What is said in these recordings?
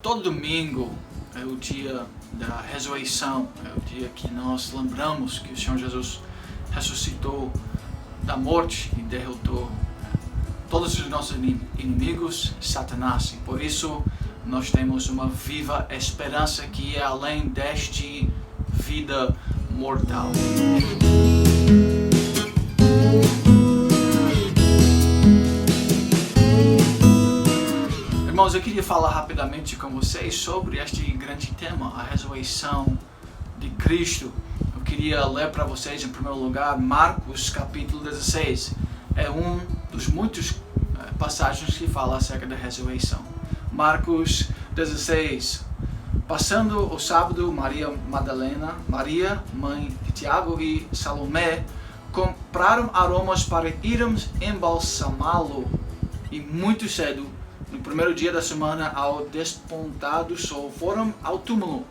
Todo domingo é o dia da ressurreição, é o dia que nós lembramos que o Senhor Jesus ressuscitou da morte e derrotou todos os nossos inimigos, Satanás. E por isso nós temos uma viva esperança que é além deste vida mortal. Irmãos, eu queria falar rapidamente com vocês sobre este grande tema, a ressurreição de Cristo. Eu queria ler para vocês, em primeiro lugar, Marcos capítulo 16. É um dos muitos passagens que fala acerca da ressurreição. Marcos 16. Passando o sábado, Maria Madalena, Maria, mãe de Tiago e Salomé, compraram aromas para irmos embalsamá-lo. E muito cedo, no primeiro dia da semana, ao despontar do sol, foram ao túmulo.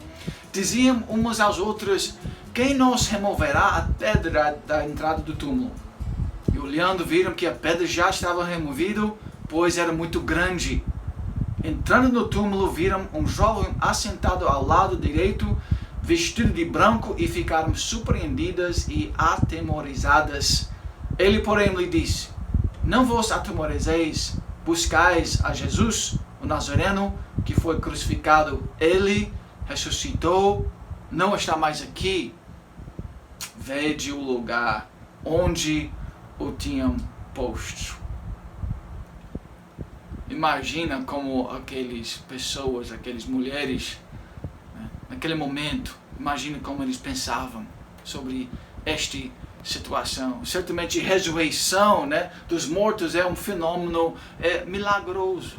Diziam umas às outras: quem nos removerá a pedra da entrada do túmulo? E olhando, viram que a pedra já estava removida, pois era muito grande. Entrando no túmulo, viram um jovem assentado ao lado direito, vestido de branco, e ficaram surpreendidas e atemorizadas. Ele, porém, lhe disse: não vos atemorizeis. Buscais a Jesus, o Nazareno, que foi crucificado. Ele ressuscitou, não está mais aqui. Vede o lugar onde o tinham posto. Imagina como aquelas pessoas, aquelas mulheres, naquele momento, imagina como eles pensavam sobre esta situação. Certamente a ressurreição, dos mortos é um fenômeno milagroso.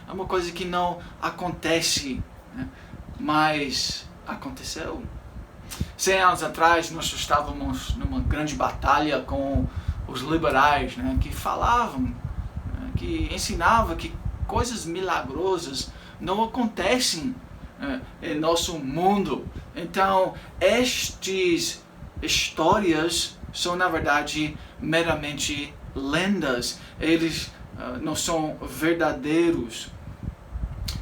É uma coisa que não acontece, mas aconteceu. 100 anos atrás nós estávamos numa grande batalha com os liberais, que falavam, que ensinavam que coisas milagrosas não acontecem em nosso mundo. Então, estes histórias são, na verdade, meramente lendas. Eles não são verdadeiros.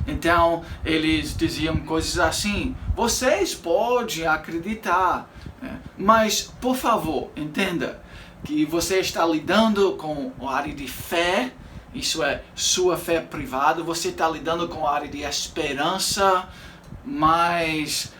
Então, eles diziam coisas assim: vocês podem acreditar, mas, por favor, entenda que você está lidando com a área de fé, isso é sua fé privada, você está lidando com a área de esperança, mas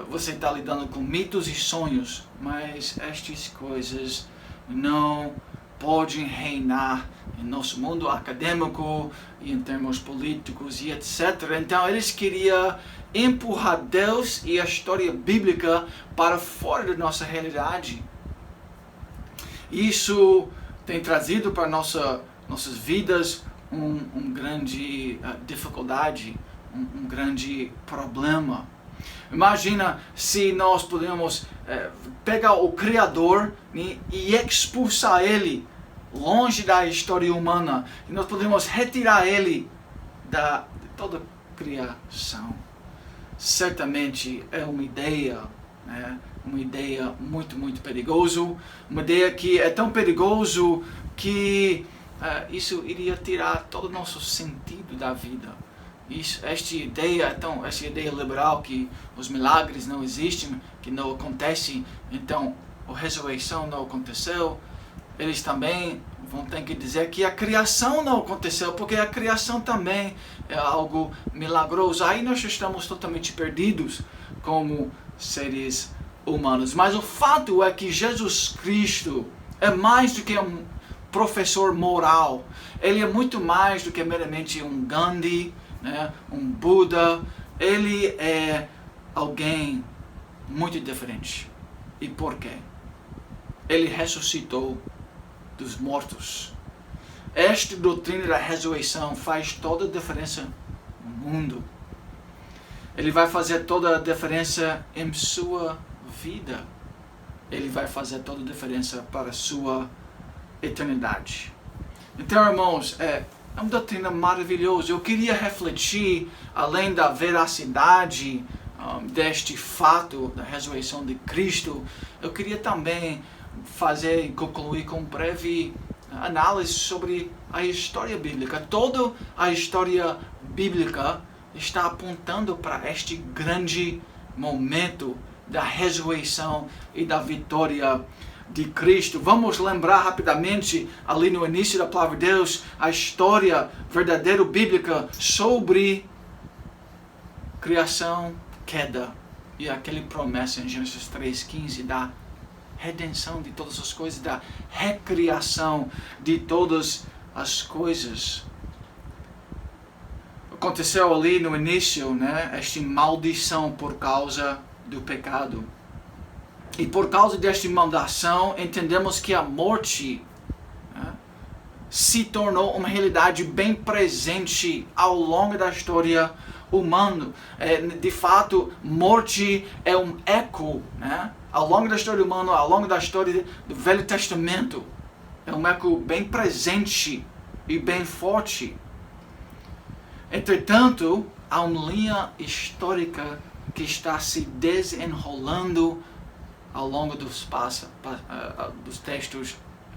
você está lidando com mitos e sonhos, mas estas coisas não podem reinar em nosso mundo acadêmico e em termos políticos e etc. Então eles queriam empurrar Deus e a história bíblica para fora da nossa realidade. Isso tem trazido para nossas vidas um grande dificuldade, um grande problema. Imagina se nós podemos pegar o Criador e expulsar ele longe da história humana, e nós podemos retirar ele de toda a criação. Certamente é uma ideia, uma ideia muito, muito perigosa, uma ideia que é tão perigoso que isso iria tirar todo o nosso sentido da vida. Esta ideia liberal que os milagres não existem, que não acontecem, então a ressurreição não aconteceu. Eles também vão ter que dizer que a criação não aconteceu, porque a criação também é algo milagroso. Aí nós estamos totalmente perdidos como seres humanos. Mas o fato é que Jesus Cristo é mais do que um professor moral. Ele é muito mais do que meramente um Gandhi, um Buda. Ele é alguém muito diferente. E por quê? Ele ressuscitou dos mortos. Esta doutrina da ressurreição faz toda a diferença no mundo. Ele vai fazer toda a diferença em sua vida. Ele vai fazer toda a diferença para a sua eternidade. Então, irmãos, é uma doutrina maravilhosa. Eu queria refletir, além da veracidade deste fato da ressurreição de Cristo, eu queria também concluir com breve análise sobre a história bíblica. Toda a história bíblica está apontando para este grande momento da ressurreição e da vitória de Cristo. Vamos lembrar rapidamente, ali no início da palavra de Deus, a história verdadeira bíblica sobre criação, queda e aquela promessa em Gênesis 3:15 da redenção de todas as coisas, da recriação de todas as coisas. Aconteceu ali no início, esta maldição por causa do pecado. E por causa desta maldição, entendemos que a morte se tornou uma realidade bem presente ao longo da história humana. De fato, morte é um eco, ao longo da história humana, ao longo da história do Velho Testamento. É um eco bem presente e bem forte. Entretanto, há uma linha histórica que está se desenrolando ao longo dos textos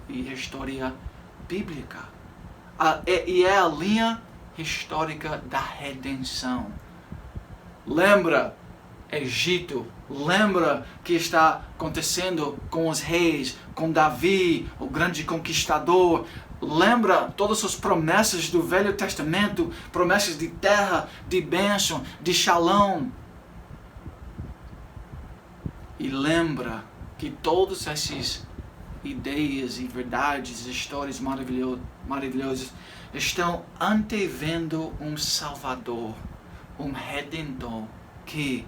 e história bíblica. E é a linha histórica da redenção. Lembra Egito, lembra que está acontecendo com os reis, com Davi, o grande conquistador. Lembra todas as promessas do Velho Testamento, promessas de terra, de bênção, de shalom. E lembra que todas essas ideias e verdades, histórias maravilhosas estão antevendo um Salvador, um Redentor que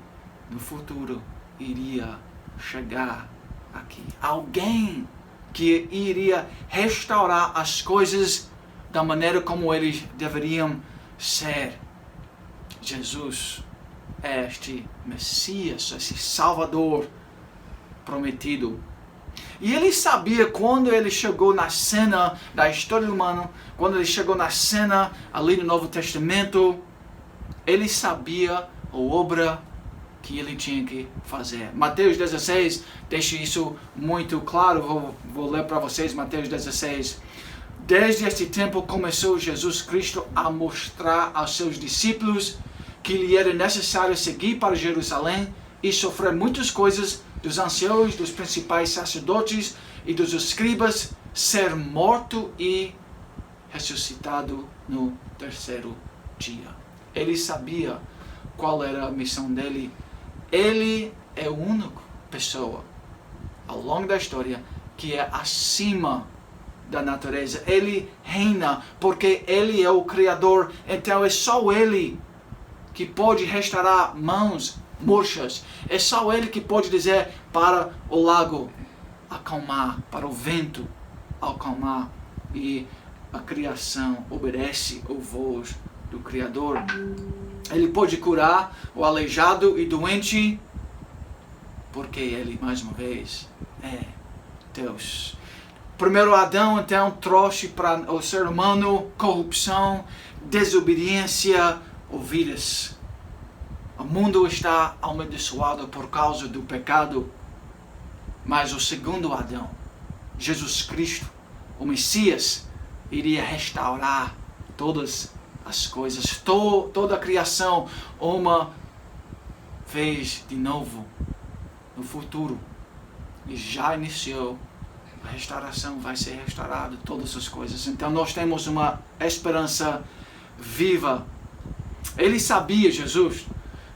no futuro iria chegar aqui. Alguém que iria restaurar as coisas da maneira como eles deveriam ser. Jesus é este Messias, esse Salvador prometido. E ele sabia, quando ele chegou na cena da história humana, quando ele chegou na cena ali no Novo Testamento, ele sabia a obra que ele tinha que fazer. Mateus 16 deixa isso muito claro. Vou ler para vocês Mateus 16. Desde este tempo começou Jesus Cristo a mostrar aos seus discípulos que lhe era necessário seguir para Jerusalém e sofrer muitas coisas dos anciãos, dos principais sacerdotes e dos escribas, ser morto e ressuscitado no terceiro dia. Ele sabia qual era a missão dele. Ele é a única pessoa ao longo da história que é acima da natureza. Ele reina porque ele é o Criador. Então é só ele que pode restaurar mãos murchas. É só ele que pode dizer para o lago acalmar, para o vento acalmar, e a criação obedece ao voz do Criador. Ele pode curar o aleijado e doente, porque ele, mais uma vez, é Deus. Primeiro Adão, então, trouxe para o ser humano corrupção, desobediência, ouvidas. O mundo está amaldiçoado por causa do pecado. Mas o segundo Adão, Jesus Cristo, o Messias, iria restaurar todas as coisas, toda a criação, uma vez de novo no futuro. E já iniciou a restauração, vai ser restaurado todas as coisas. Então nós temos uma esperança viva. Ele sabia, Jesus,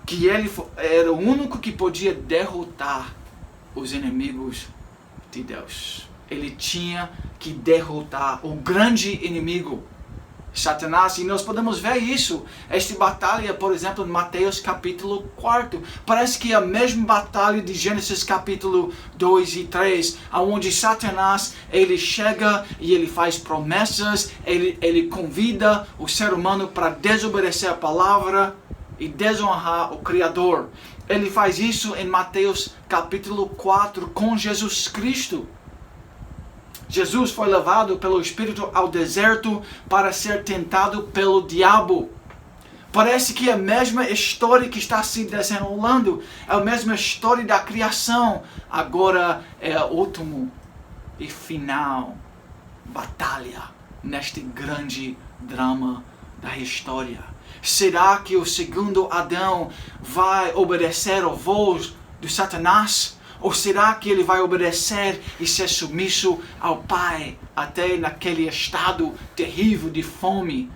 que ele era o único que podia derrotar os inimigos de Deus. Ele tinha que derrotar o grande inimigo, Satanás. E nós podemos ver isso, esta batalha, por exemplo, em Mateus capítulo 4. Parece que é a mesma batalha de Gênesis capítulo 2 e 3, onde Satanás, ele chega e ele faz promessas, ele convida o ser humano para desobedecer a palavra e desonrar o Criador. Ele faz isso em Mateus capítulo 4 com Jesus Cristo. Jesus foi levado pelo Espírito ao deserto para ser tentado pelo diabo. Parece que é a mesma história que está se desenrolando, é a mesma história da criação. Agora é a última e final batalha neste grande drama da história. Será que o segundo Adão vai obedecer à voz de Satanás? Ou será que ele vai obedecer e ser submisso ao Pai até naquele estado terrível de fome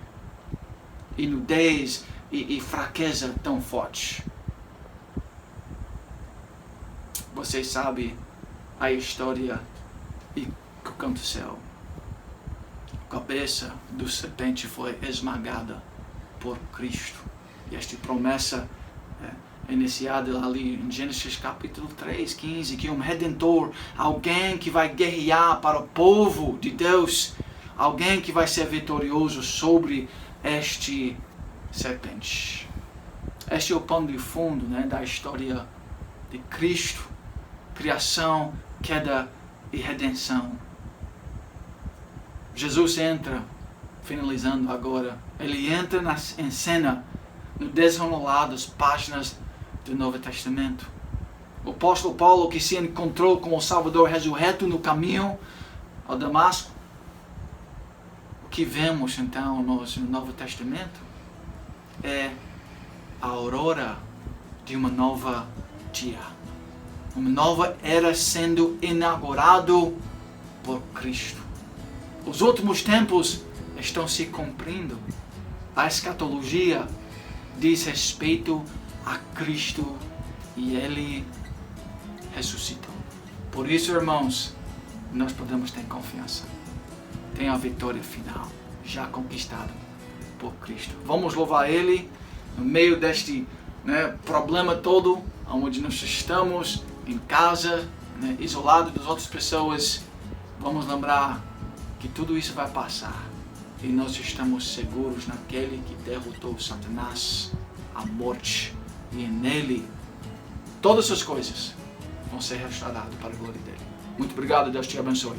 e nudez e fraqueza tão forte? Você sabe a história e o que aconteceu. A cabeça do serpente foi esmagada por Cristo. E esta promessa iniciada ali em Gênesis capítulo 3, 15, que um Redentor, alguém que vai guerrear para o povo de Deus, alguém que vai ser vitorioso sobre este serpente. Este é o pano de fundo, da história de Cristo. Criação, queda e redenção. Jesus entra, finalizando agora, ele entra em cena no desenrolar das páginas do Novo Testamento. O apóstolo Paulo, que se encontrou com o Salvador ressurreto no caminho ao Damasco, o que vemos então no Novo Testamento é a aurora de uma nova dia. Uma nova era sendo inaugurado por Cristo. Os últimos tempos estão se cumprindo. A escatologia diz respeito a Cristo e Ele ressuscitou. Por isso, irmãos, nós podemos ter confiança. Tem a vitória final já conquistada por Cristo. Vamos louvar Ele no meio deste problema todo, onde nós estamos em casa, isolados das outras pessoas. Vamos lembrar que tudo isso vai passar e nós estamos seguros naquele que derrotou Satanás, a morte, e nele todas as coisas vão ser restauradas para a glória dele. Muito obrigado, Deus te abençoe.